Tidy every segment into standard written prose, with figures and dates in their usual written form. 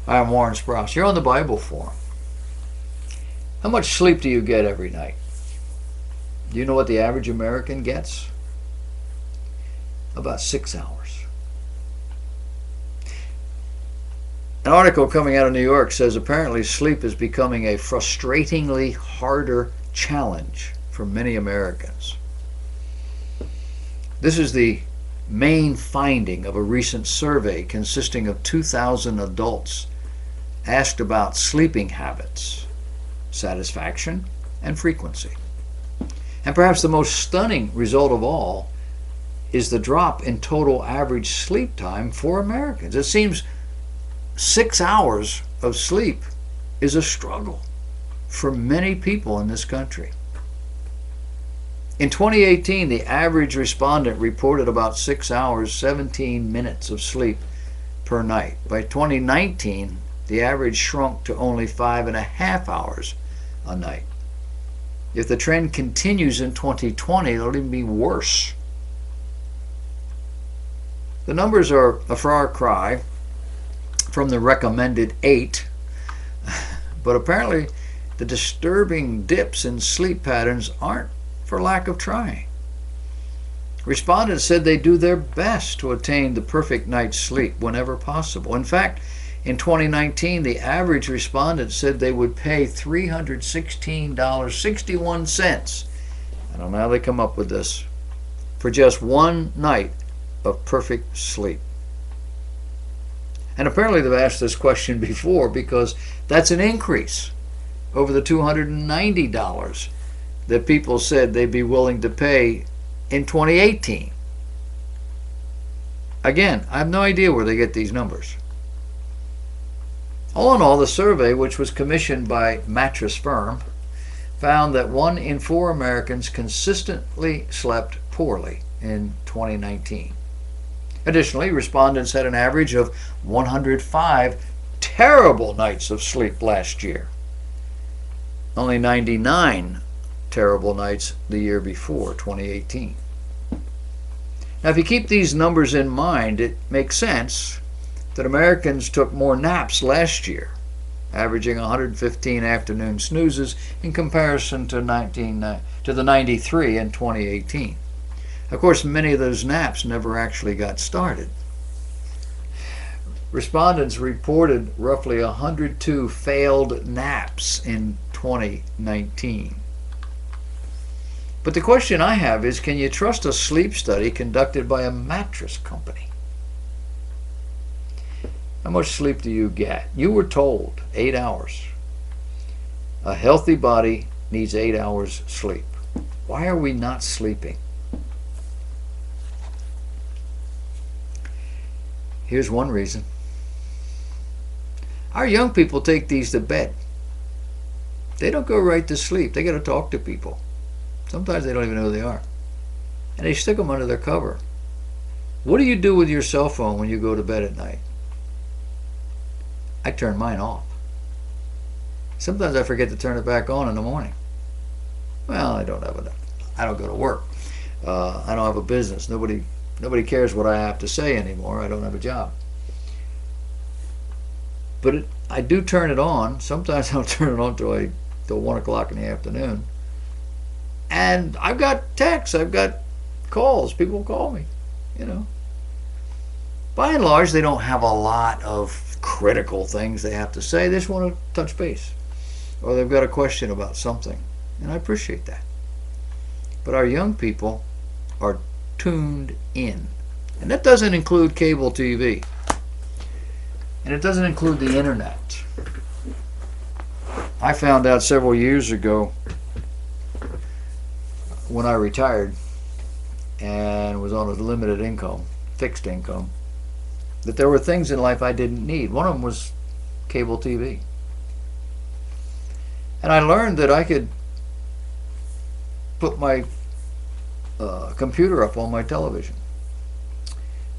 Hi, I'm Warren Sprouse. You're on the Bible Forum. How much sleep do you get every night? Do you know what the average American gets? About 6 hours. An article coming out of New York says apparently sleep is becoming a frustratingly harder challenge for many Americans. This is the main finding of a recent survey consisting of 2,000 adults asked about sleeping habits, satisfaction, and frequency. And perhaps the most stunning result of all is the drop in total average sleep time for Americans. It seems 6 hours of sleep is a struggle for many people in this country. In 2018, the average respondent reported about 6 hours, 17 minutes of sleep per night. By 2019, the average shrunk to only 5.5 hours a night. If the trend continues in 2020, it'll even be worse. The numbers are a far cry from the recommended 8, but apparently the disturbing dips in sleep patterns aren't for lack of trying. Respondents said they do their best to attain the perfect night's sleep whenever possible. In fact, in 2019, the average respondent said they would pay $316.61. I don't know how they come up with this, for just one night of perfect sleep. And apparently they've asked this question before because that's an increase over the $290 that people said they'd be willing to pay in 2018. Again, I have no idea where they get these numbers. All in all, the survey, which was commissioned by Mattress Firm, found that 1 in 4 Americans consistently slept poorly in 2019. Additionally, respondents had an average of 105 terrible nights of sleep last year. Only 99 terrible nights the year before, 2018. Now, if you keep these numbers in mind, it makes sense that Americans took more naps last year, averaging 115 afternoon snoozes in comparison to the 93 in 2018. Of course, many of those naps never actually got started. Respondents reported roughly 102 failed naps in 2019. But the question I have is, can you trust a sleep study conducted by a mattress company? How much sleep do you get? You were told 8 hours. A healthy body needs 8 hours sleep. Why are we not sleeping? Here's one reason. Our young people take these to bed. They don't go right to sleep. They got to talk to people. Sometimes they don't even know who they are. And they stick them under their cover. What do you do with your cell phone when you go to bed at night? I turn mine off. Sometimes I forget to turn it back on in the morning. Well, I don't go to work. I don't have a business. Nobody cares what I have to say anymore. I don't have a job. But I do turn it on. Sometimes I'll turn it on till 1 o'clock in the afternoon. And I've got texts, I've got calls. People call me, By and large, they don't have a lot of critical things they have to say. They just want to touch base. Or they've got a question about something. And I appreciate that. But our young people are tuned in. And that doesn't include cable TV. And it doesn't include the internet. I found out several years ago when I retired and was on a limited income, fixed income, that there were things in life I didn't need. One of them was cable TV. And I learned that I could put my computer up on my television.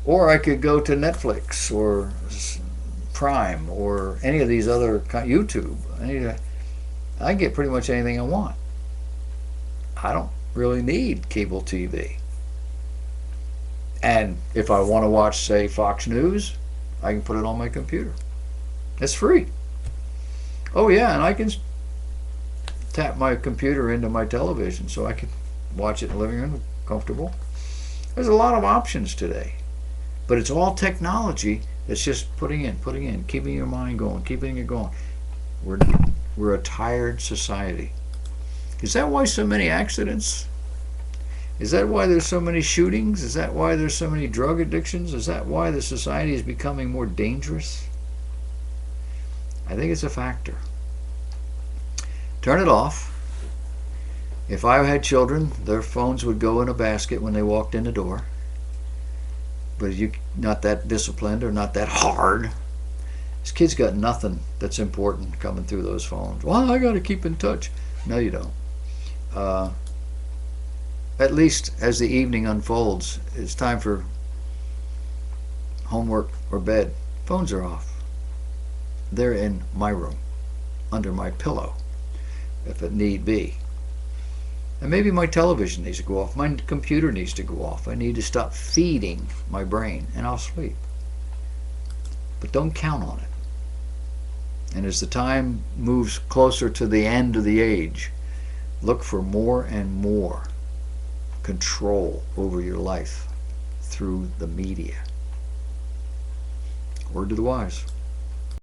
Or I could go to Netflix or Prime or any of these other, YouTube. I get pretty much anything I want. I don't really need cable TV. And if I want to watch, say, Fox News, I can put it on my computer. It's free. Oh yeah, and I can tap my computer into my television so I can watch it in the living room, comfortable. There's a lot of options today, but it's all technology that's just putting in, keeping your mind going, keeping it going. We're we're a tired society. Is that why so many accidents? Is that why there's so many shootings? Is that why there's so many drug addictions? Is that why the society is becoming more dangerous? I think it's a factor. Turn it off. If I had children, their phones would go in a basket when they walked in the door. But you not that disciplined or not that hard. This kid's got nothing that's important coming through those phones. Well, I got to keep in touch. No, you don't. At least as the evening unfolds, it's time for homework or bed. Phones are off. They're in my room, under my pillow, if it need be. And maybe my television needs to go off. My computer needs to go off. I need to stop feeding my brain, and I'll sleep. But don't count on it. And as the time moves closer to the end of the age, look for more and more control over your life through the media. Word to the wise.